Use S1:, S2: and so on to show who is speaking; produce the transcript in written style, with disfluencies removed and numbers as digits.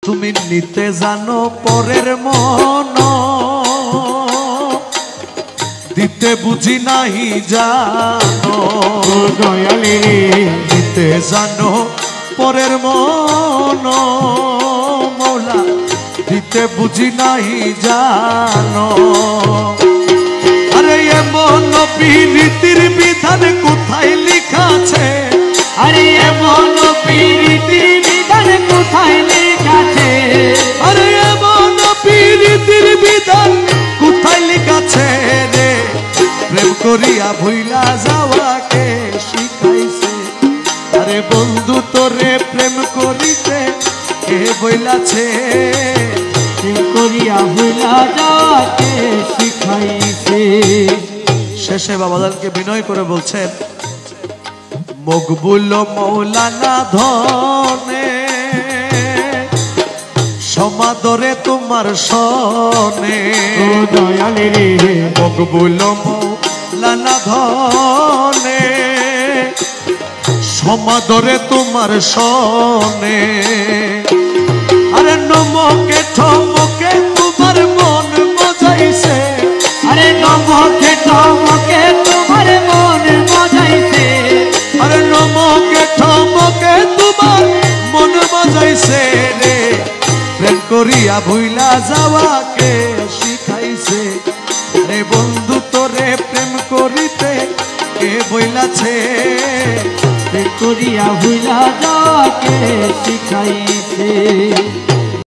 S1: তুমি নিতে জানো পরের মন, দিতে বুঝি নাহি জানো।
S2: দয়ালে
S1: নিতে জানো পরের মন, মৌলা দিতে বুঝি নাহি জানো। আরে এমন প্রীতির বিধান কোথায় লেখা আছে?
S2: আরে এমন প্রীতির বিধান কোথায় লেখা আছে?
S1: আরে এমন প্রীতির বিধান কোথায় লেখা আছে রে? প্রেম করিয়া ভুইলা যাওয়াকে শিখাইছে। আরে বন্ধু তোরে প্রেম করিতে কে বইলাছে?
S2: প্রেম করিয়া ভুলা যাওয়াকে শিখাইছে।
S1: শেষে বাবাদানকে বিনয় করে বলছেন, মকবুল মৌলানা ধনে সমাদরে তোমার সনে।
S2: ও দয়ালে রে
S1: মকবুল মৌলানা ধনে সমাদরে তোমার সনে। আরে নমকে ঠমকে তোমার মন মজাইছে।
S2: আরে নমকে ঠমকে তোমার মন মজাইছে।
S1: আরে নমকে ঠমকে তোমার মন মজাইছে রে। প্রেম করিয়া ভুইলা যাওয়াকে শিখাইছে। রে বন্ধু তোরে প্রেম করিতে কে বইলাছে?
S2: প্রেম করিয়া ভুলা যাওয়াকে শিখাইছে।